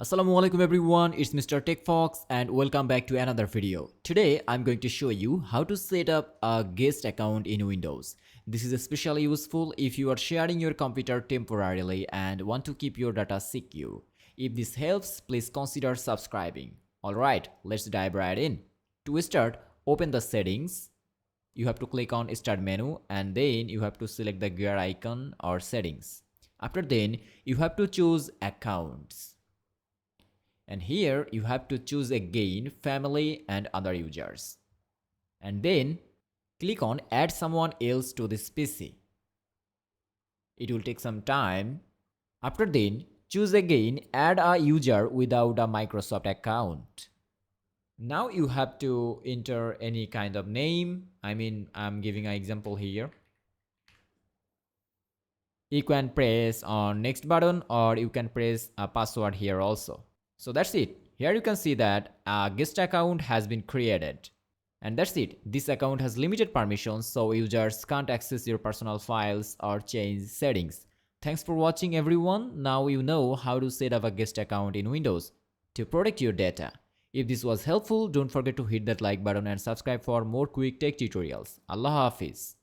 Assalamualaikum everyone, it's Mr. TechFox and welcome back to another video. Today I'm going to show you how to set up a guest account in Windows. This is especially useful if you are sharing your computer temporarily and want to keep your data secure. If this helps, please consider subscribing. Alright, let's dive right in. To start, open the settings. You have to click on Start menu and then you have to select the gear icon or settings. After then, you have to choose Accounts. And here you have to choose again family and other users. And then click on add someone else to this PC. It will take some time. After then choose again add a user without a Microsoft account. Now you have to enter any kind of name. I'm giving an example here. You can press on next button or you can press a password here also. So that's it. Here you can see that a guest account has been created. And that's it. This account has limited permissions, so users can't access your personal files or change settings. Thanks for watching everyone. Now you know how to set up a guest account in Windows to protect your data. If this was helpful, don't forget to hit that like button and subscribe for more quick tech tutorials. Allah Hafiz.